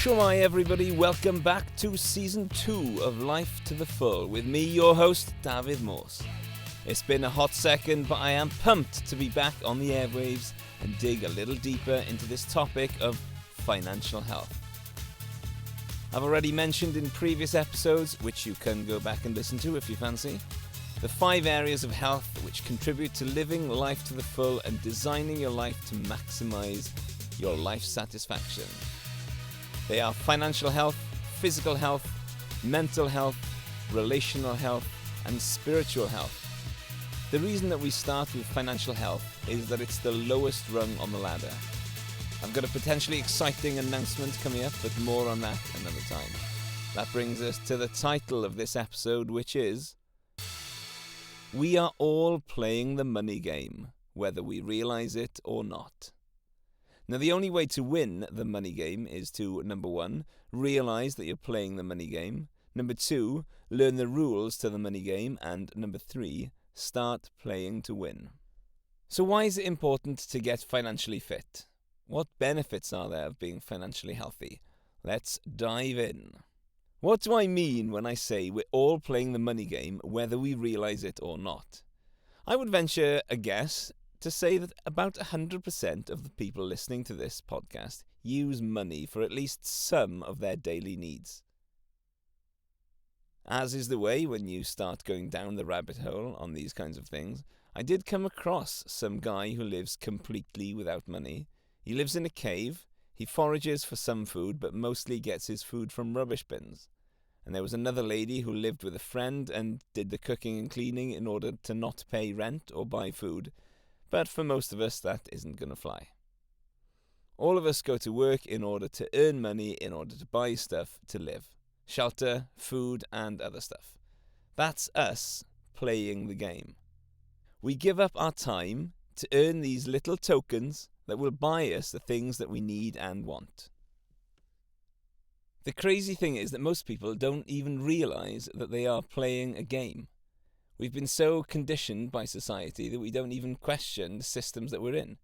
Shomai everybody, welcome back to Season 2 of Life to the Full with me, your host, David Morse. It's been a hot second, but I am pumped to be back on the airwaves and dig a little deeper into this topic of financial health. I've already mentioned in previous episodes, which you can go back and listen to if you fancy, the 5 areas of health which contribute to living life to the full and designing your life to maximize your life satisfaction. They are financial health, physical health, mental health, relational health, and spiritual health. The reason that we start with financial health is that it's the lowest rung on the ladder. I've got a potentially exciting announcement coming up, but more on that another time. That brings us to the title of this episode, which is We Are All Playing the Money Game, whether we realize it or not. Now, the only way to win the money game is to, number 1, realize that you're playing the money game, number 2, learn the rules to the money game, and number 3, start playing to win. So why is it important to get financially fit? What benefits are there of being financially healthy? Let's dive in. What do I mean when I say we're all playing the money game, whether we realize it or not? I would venture a guess to say that about 100% of the people listening to this podcast use money for at least some of their daily needs. As is the way when you start going down the rabbit hole on these kinds of things, I did come across some guy who lives completely without money. He lives in a cave, he forages for some food, but mostly gets his food from rubbish bins. And there was another lady who lived with a friend and did the cooking and cleaning in order to not pay rent or buy food. But for most of us, that isn't going to fly. All of us go to work in order to earn money, in order to buy stuff to live. Shelter, food, and other stuff. That's us playing the game. We give up our time to earn these little tokens that will buy us the things that we need and want. The crazy thing is that most people don't even realize that they are playing a game. We've been so conditioned by society that we don't even question the systems that we're in.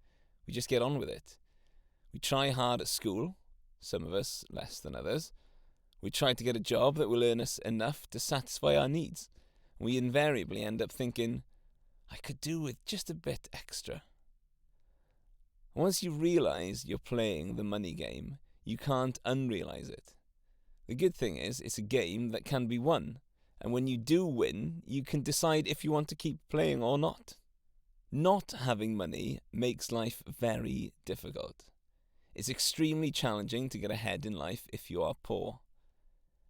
We just get on with it. We try hard at school, some of us less than others. We try to get a job that will earn us enough to satisfy our needs. We invariably end up thinking, I could do with just a bit extra. Once you realize you're playing the money game, you can't unrealize it. The good thing is, it's a game that can be won. And when you do win, you can decide if you want to keep playing or not. Not having money makes life very difficult. It's extremely challenging to get ahead in life if you are poor.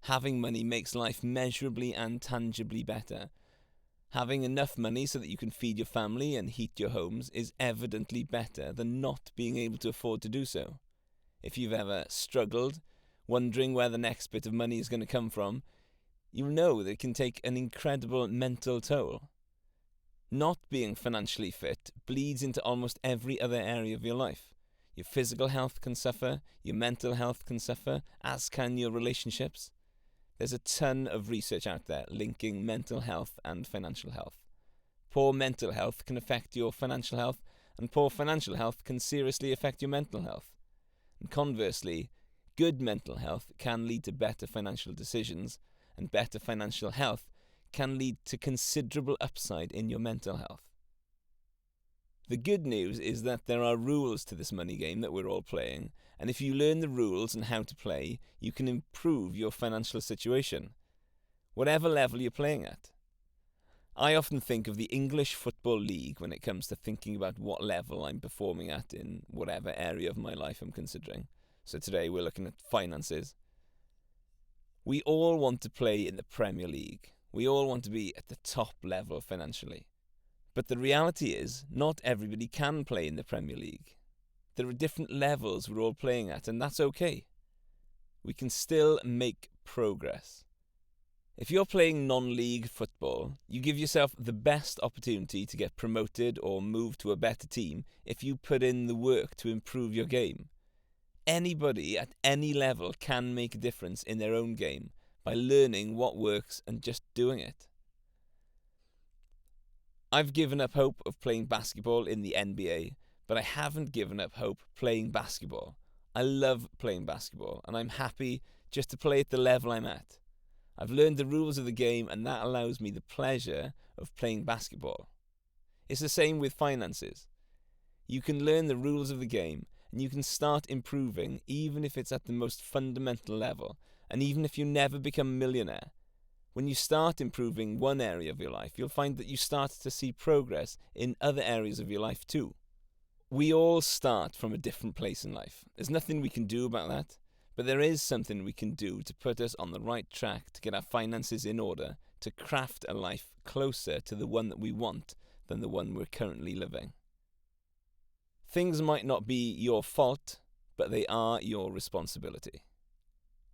Having money makes life measurably and tangibly better. Having enough money so that you can feed your family and heat your homes is evidently better than not being able to afford to do so. If you've ever struggled, wondering where the next bit of money is going to come from, you know that it can take an incredible mental toll. Not being financially fit bleeds into almost every other area of your life. Your physical health can suffer, your mental health can suffer, as can your relationships. There's a ton of research out there linking mental health and financial health. Poor mental health can affect your financial health, and poor financial health can seriously affect your mental health. And conversely, good mental health can lead to better financial decisions, and better financial health can lead to considerable upside in your mental health. The good news is that there are rules to this money game that we're all playing, and if you learn the rules and how to play, you can improve your financial situation, whatever level you're playing at. I often think of the English Football League when it comes to thinking about what level I'm performing at in whatever area of my life I'm considering. So today we're looking at finances. We all want to play in the Premier League. We all want to be at the top level financially. But the reality is, not everybody can play in the Premier League. There are different levels we're all playing at, and that's okay. We can still make progress. If you're playing non-league football, you give yourself the best opportunity to get promoted or move to a better team if you put in the work to improve your game. Anybody at any level can make a difference in their own game by learning what works and just doing it. I've given up hope of playing basketball in the NBA, but I haven't given up hope playing basketball. I love playing basketball, and I'm happy just to play at the level I'm at. I've learned the rules of the game, and that allows me the pleasure of playing basketball. It's the same with finances. You can learn the rules of the game, and you can start improving even if it's at the most fundamental level, and even if you never become a millionaire. When you start improving one area of your life, you'll find that you start to see progress in other areas of your life too. We all start from a different place in life. There's nothing we can do about that, but there is something we can do to put us on the right track to get our finances in order, to craft a life closer to the one that we want than the one we're currently living. Things might not be your fault, but they are your responsibility.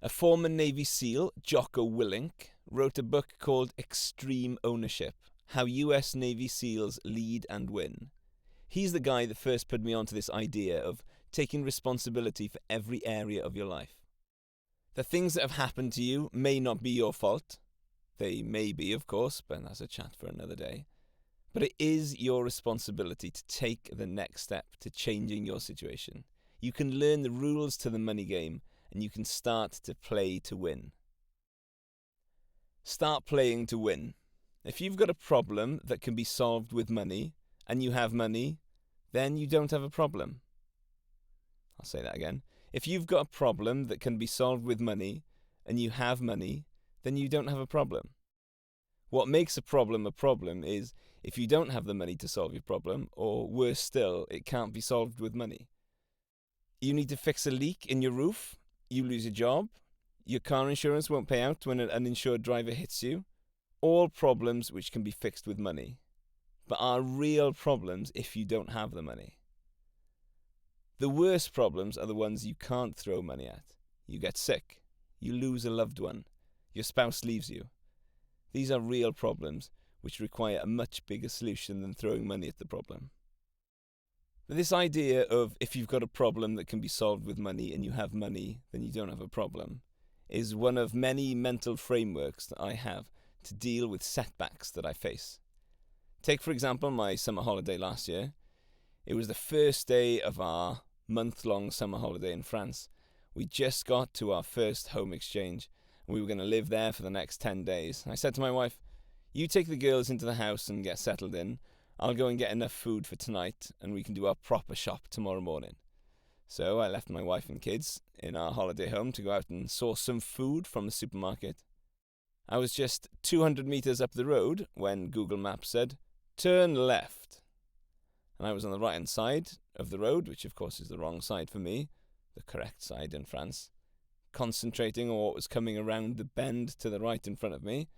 A former Navy SEAL, Jocko Willink, wrote a book called Extreme Ownership: How US Navy SEALs Lead and Win. He's the guy that first put me onto this idea of taking responsibility for every area of your life. The things that have happened to you may not be your fault. They may be, of course, but that's a chat for another day. But it is your responsibility to take the next step to changing your situation. You can learn the rules to the money game, and you can start to play to win. Start playing to win. If you've got a problem that can be solved with money, and you have money, then you don't have a problem. I'll say that again. If you've got a problem that can be solved with money, and you have money, then you don't have a problem. What makes a problem is if you don't have the money to solve your problem, or worse still, it can't be solved with money. You need to fix a leak in your roof, you lose your job, your car insurance won't pay out when an uninsured driver hits you. All problems which can be fixed with money, but are real problems if you don't have the money. The worst problems are the ones you can't throw money at. You get sick, you lose a loved one, your spouse leaves you. These are real problems which require a much bigger solution than throwing money at the problem. But this idea of if you've got a problem that can be solved with money and you have money, then you don't have a problem, is one of many mental frameworks that I have to deal with setbacks that I face. Take, for example, my summer holiday last year. It was the first day of our month-long summer holiday in France. We just got to our first home exchange, and we were going to live there for the next 10 days. I said to my wife, "You take the girls into the house and get settled in. I'll go and get enough food for tonight, and we can do our proper shop tomorrow morning." So I left my wife and kids in our holiday home to go out and source some food from the supermarket. I was just 200 meters up the road when Google Maps said, "Turn left." And I was on the right-hand side of the road, which of course is the wrong side for me, the correct side in France, concentrating on what was coming around the bend to the right in front of me.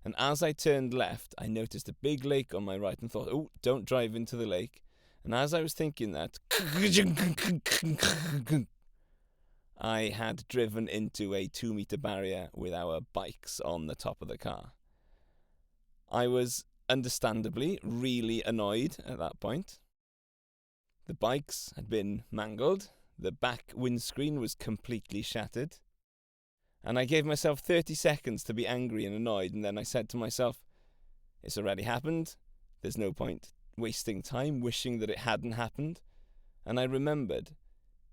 And as I turned left, I noticed a big lake on my right and thought, "Oh, don't drive into the lake." And as I was thinking that, I had driven into a 2-meter barrier with our bikes on the top of the car. I was understandably really annoyed at that point. The bikes had been mangled, the back windscreen was completely shattered, and I gave myself 30 seconds to be angry and annoyed, and then I said to myself, it's already happened, there's no point wasting time wishing that it hadn't happened. And I remembered,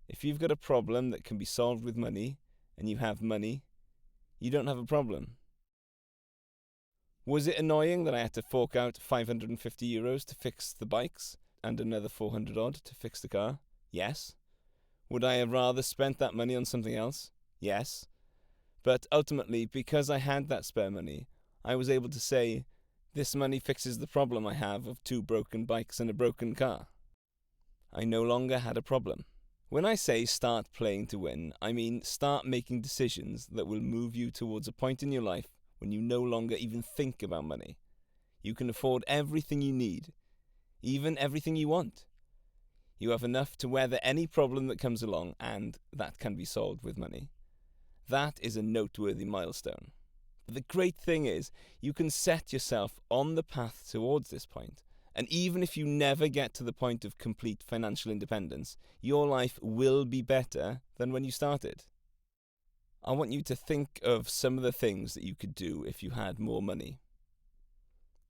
if you've got a problem that can be solved with money, and you have money, you don't have a problem. Was it annoying that I had to fork out €550 to fix the bikes, and another 400 odd to fix the car? Yes. Would I have rather spent that money on something else? Yes. But ultimately, because I had that spare money, I was able to say, this money fixes the problem I have of 2 broken bikes and a broken car. I no longer had a problem. When I say start playing to win, I mean start making decisions that will move you towards a point in your life when you no longer even think about money. You can afford everything you need, even everything you want. You have enough to weather any problem that comes along, and that can be solved with money. That is a noteworthy milestone. But the great thing is, you can set yourself on the path towards this point, and even if you never get to the point of complete financial independence, your life will be better than when you started. I want you to think of some of the things that you could do if you had more money.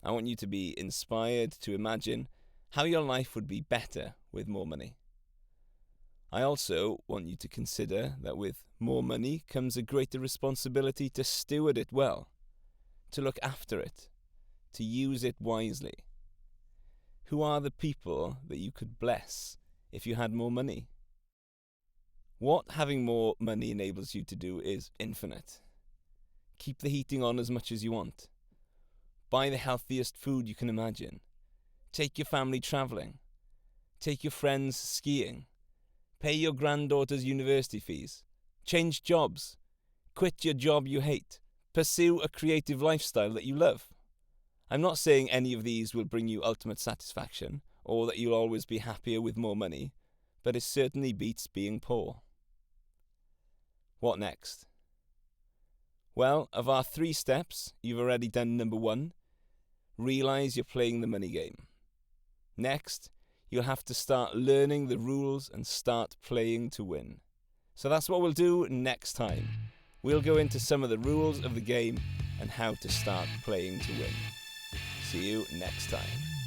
I want you to be inspired to imagine how your life would be better with more money. I also want you to consider that with more money comes a greater responsibility to steward it well, to look after it, to use it wisely. Who are the people that you could bless if you had more money? What having more money enables you to do is infinite. Keep the heating on as much as you want. Buy the healthiest food you can imagine. Take your family travelling. Take your friends skiing. Pay your granddaughter's university fees. Change jobs. Quit your job you hate. Pursue a creative lifestyle that you love. I'm not saying any of these will bring you ultimate satisfaction, or that you'll always be happier with more money, but it certainly beats being poor. What next? Well, of our 3 steps, you've already done number 1. Realise you're playing the money game. Next, you'll have to start learning the rules and start playing to win. So that's what we'll do next time. We'll go into some of the rules of the game and how to start playing to win. See you next time.